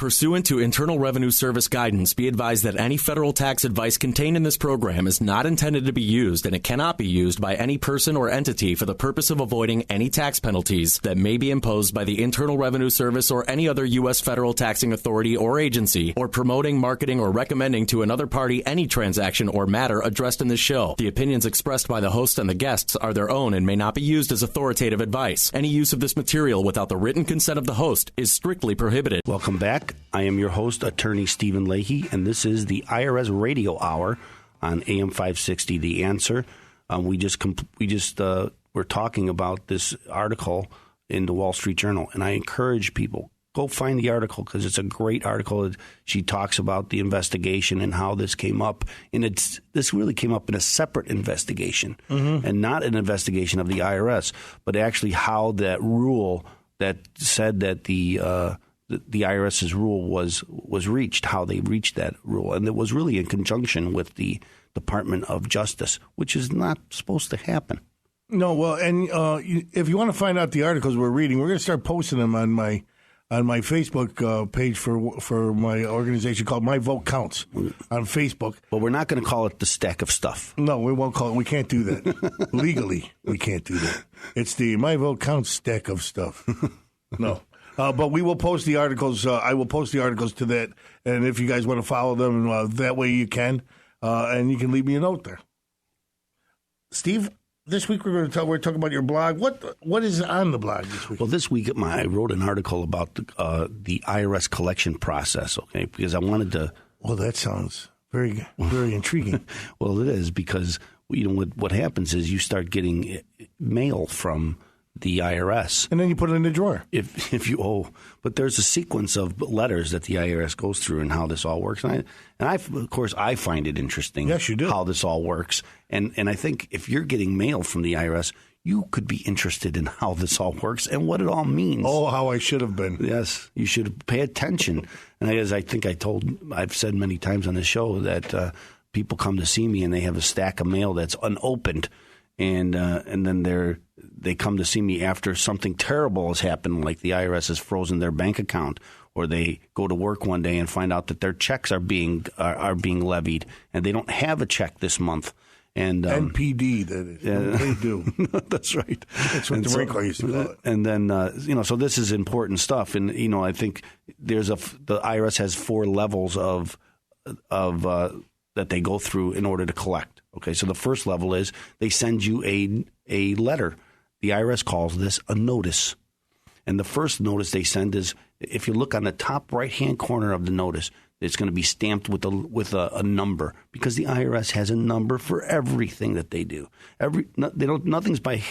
Pursuant to Internal Revenue Service guidance, be advised that any federal tax advice contained in this program is not intended to be used, and it cannot be used by any person or entity for the purpose of avoiding any tax penalties that may be imposed by the Internal Revenue Service or any other U.S. federal taxing authority or agency, or promoting, marketing, or recommending to another party any transaction or matter addressed in this show. The opinions expressed by the host and the guests are their own and may not be used as authoritative advice. Any use of this material without the written consent of the host is strictly prohibited. Welcome back. I am your host, Attorney Stephen Leahy, and this is the IRS Radio Hour on AM 560, The Answer. We're talking about this article in the Wall Street Journal, and I encourage people, go find the article because it's a great article. She talks about the investigation and how this came up, and this really came up in a separate investigation, and not an investigation of the IRS, but actually how that rule that said that the IRS's rule was reached, how they reached that rule. And it was really in conjunction with the Department of Justice, which is not supposed to happen. No, well, and if you want to find out the articles we're reading, we're going to start posting them on my Facebook page for my organization called My Vote Counts on Facebook. But we're not going to call it the stack of stuff. No, we won't call it. We can't do that. Legally, we can't do that. It's the My Vote Counts stack of stuff. No. But we will post the articles. I will post the articles to that. And if you guys want to follow them, that way you can. And you can leave me a note there. Steve, this week we're talking about your blog. What is on the blog this week? Well, this week I wrote an article about the IRS collection process, okay, because I wanted to. Well, that sounds very, very intriguing. Well, it is because, what happens is you start getting mail from the IRS. And then you put it in the drawer. If you owe. But there's a sequence of letters that the IRS goes through and how this all works. And of course, I find it interesting. Yes, you do. How this all works. And I think if you're getting mail from the IRS, you could be interested in how this all works and what it all means. Oh, how I should have been. Yes, you should pay attention. And as I think I've said many times on the show that people come to see me and they have a stack of mail that's unopened. And then they come to see me after something terrible has happened, like the IRS has frozen their bank account, or they go to work one day and find out that their checks are being levied, and they don't have a check this month. And NPD, that is. They do. That's right. That's what the Marine Corps used to call it. And then, so this is important stuff. And, I think the IRS has 4 levels of that they go through in order to collect. Okay, so the first level is they send you a letter. The IRS calls this a notice. And the first notice they send is, if you look on the top right-hand corner of the notice, it's going to be stamped with a number, because the IRS has a number for everything that they do. Nothing's by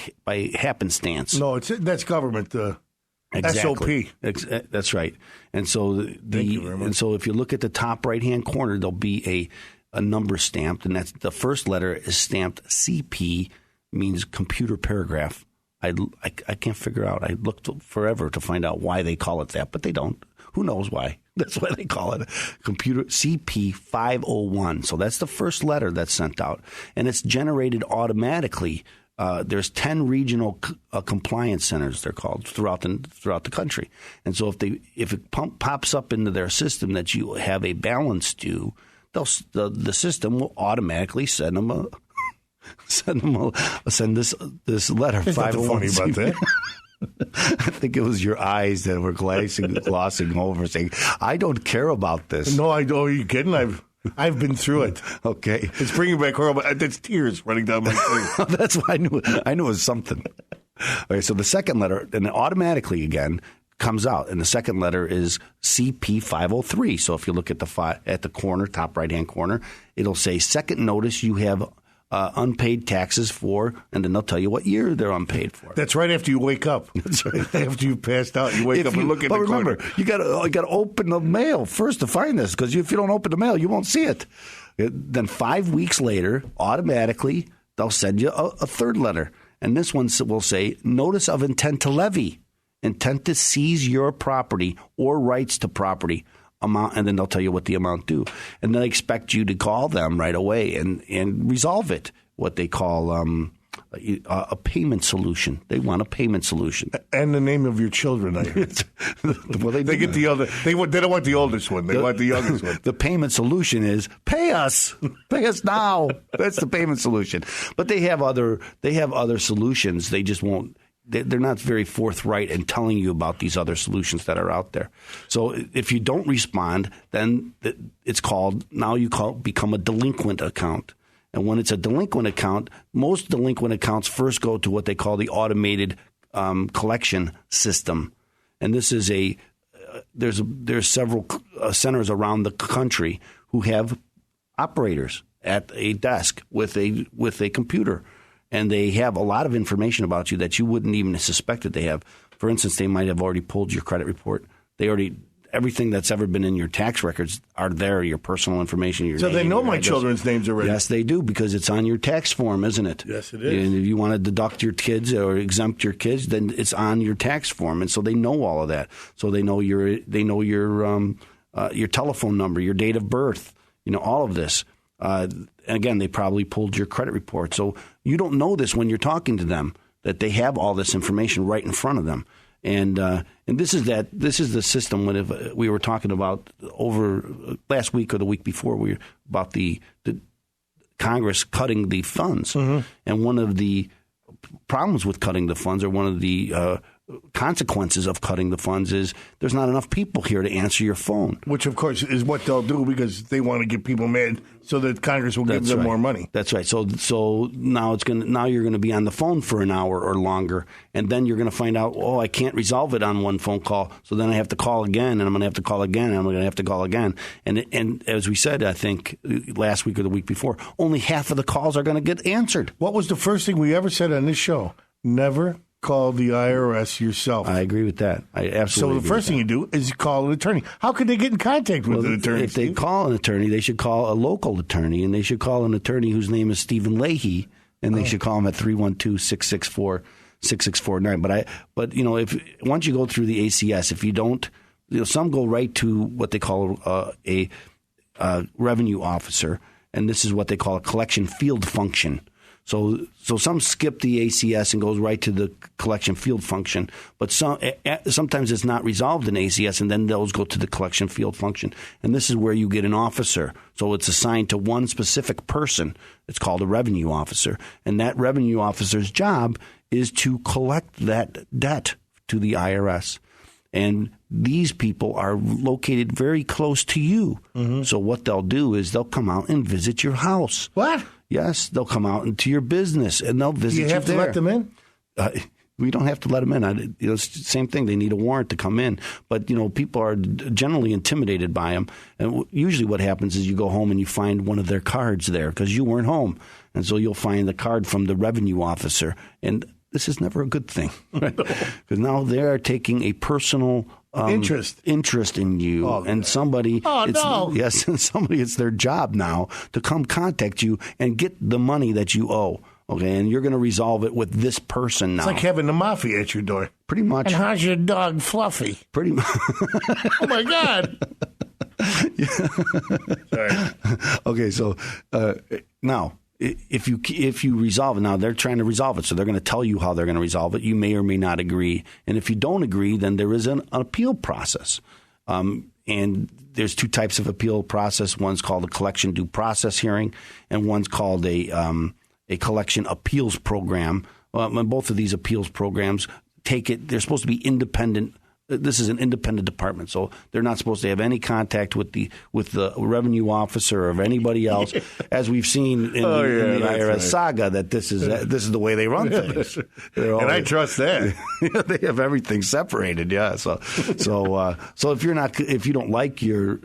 happenstance. No, that's government. Exactly. SOP. That's right. And so if you look at the top right-hand corner, there'll be a number stamped, and that's the first letter is stamped CP, means computer paragraph. I can't figure out. I looked forever to find out why they call it that, but they don't. Who knows why? That's why they call it computer CP 501. So that's the first letter that's sent out, and it's generated automatically. There's 10 regional compliance centers, they're called, throughout the country. And so if it pops up into their system that you have a balance due, the system will automatically send this letter. There's nothing funny about that. I think it was your eyes that were glossing over, saying, "I don't care about this." No, I don't. Are you kidding? I've been through it. Okay, it's bringing back horrible. That's tears running down my face. That's why I knew it was something. Okay, so the second letter, and automatically again comes out, and the second letter is CP 503. So if you look at the corner, top right hand corner, it'll say second notice you have unpaid taxes for, and then they'll tell you what year they're unpaid for. That's right after you wake up. That's right. After you've passed out, you wake up and look at the corner. But remember, you got to open the mail first to find this, because if you don't open the mail, you won't see it. Then 5 weeks later, automatically, they'll send you a third letter. And this one will say, notice of intent to levy, intent to seize your property or rights to property. Amount, and then they'll tell you what the amount due, and they expect you to call them right away and resolve it. What they call a payment solution. They want a payment solution. And the name of your children, I heard. Well, they get the other. They don't want the oldest one. They want the youngest one. The payment solution is pay us now. That's the payment solution. But they have other solutions. They just won't. They're not very forthright in telling you about these other solutions that are out there. So if you don't respond, then it's become a delinquent account. And when it's a delinquent account, most delinquent accounts first go to what they call the automated collection system. And this is there's several centers around the country who have operators at a desk with a computer. And they have a lot of information about you that you wouldn't even have suspected they have. For instance, they might have already pulled your credit report. Everything that's ever been in your tax records are there, your personal information. So they know my children's names already? Yes, they do, because it's on your tax form, isn't it? Yes, it is. And if you want to deduct your kids or exempt your kids, then it's on your tax form. And so they know all of that. So they know your telephone number, your date of birth, all of this. And again, they probably pulled your credit report. So you don't know this when you're talking to them, that they have all this information right in front of them. And this is the system when we were talking about over last week or the week before about the Congress cutting the funds. Mm-hmm. And one of the problems with cutting the funds, or one of the consequences of cutting the funds, is there's not enough people here to answer your phone. Which, of course, is what they'll do, because they want to get people mad so that Congress will give them more money. That's right. So now you're going to be on the phone for an hour or longer, and then you're going to find out, I can't resolve it on one phone call, so then I have to call again, and I'm going to have to call again, and I'm going to have to call again. And as we said, I think last week or the week before, only half of the calls are going to get answered. What was the first thing we ever said on this show? Never call the IRS yourself. I agree with that. I absolutely So the first thing you do is you call an attorney. How could they get in contact with an attorney? If they call an attorney, they should call a local attorney, and they should call an attorney whose name is Stephen Leahy, and they should call him at 312-664-6649. But if once you go through the ACS, if you don't, some go right to what they call a revenue officer, and this is what they call a collection field function. So some skip the ACS and goes right to the collection field function, but sometimes it's not resolved in ACS, and then those go to the collection field function. And this is where you get an officer. So it's assigned to one specific person. It's called a revenue officer. And that revenue officer's job is to collect that debt to the IRS. And these people are located very close to you. Mm-hmm. So what they'll do is they'll come out and visit your house. What? Yes, they'll come out into your business, and they'll visit you there. Do you have to let them in? We don't have to let them in. It's the same thing. They need a warrant to come in. But, people are generally intimidated by them. And usually what happens is you go home and you find one of their cards there because you weren't home. And so you'll find the card from the revenue officer. And this is never a good thing, right? Because now they are taking a personal interest in you, and somebody. Yes, and somebody. It's their job now to come contact you and get the money that you owe. Okay, and you're going to resolve it with this person now. It's like having the mafia at your door. Pretty much. And how's your dog, Fluffy? Pretty much. Oh my God. Sorry. Okay, so now. If you resolve it, now they're trying to resolve it, so they're going to tell you how they're going to resolve it. You may or may not agree, and if you don't agree, then there is an appeal process. And there's two types of appeal process. One's called a collection due process hearing, and one's called a collection appeals program. And both of these appeals programs they're supposed to be independent. This is an independent department, so they're not supposed to have any contact with the revenue officer or anybody else, as we've seen in the IRS saga. That this is the way they run things. And I trust that. They have everything separated. Yeah. So if you don't like your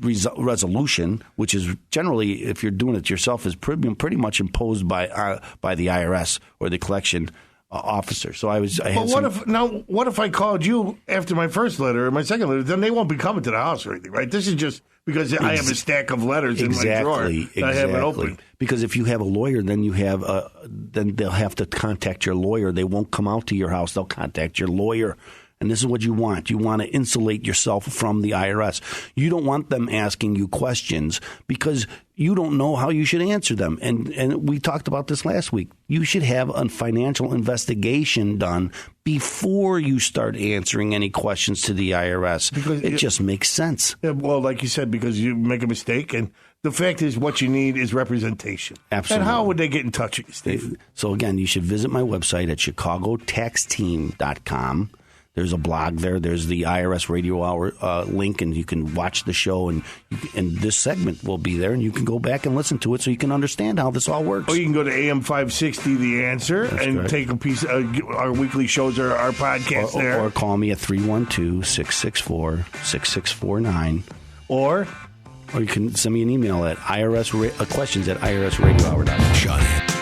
resolution, which is generally, if you're doing it yourself, is pretty much imposed by the IRS or the collection officer. So what if I called you after my first letter or my second letter? Then they won't be coming to the house or anything, right? This is just because I have a stack of letters in my drawer that I haven't opened. Because if you have a lawyer, then then they'll have to contact your lawyer. They won't come out to your house. They'll contact your lawyer, And this is what you want. You want to insulate yourself from the IRS. You don't want them asking you questions because you don't know how you should answer them. And we talked about this last week. You should have a financial investigation done before you start answering any questions to the IRS. Because it just makes sense. Yeah, well, like you said, because you make a mistake. And the fact is what you need is representation. Absolutely. And how would they get in touch with you, Steve? So, again, you should visit my website at chicagotaxteam.com. There's a blog there. There's the IRS Radio Hour link, and you can watch the show, and this segment will be there, and you can go back and listen to it so you can understand how this all works. Or you can go to AM 560, The Answer, take a piece of our weekly shows or our podcast there. Or call me at 312-664-6649. Or you can send me an email at questions@irsradiohour.com. Johnny.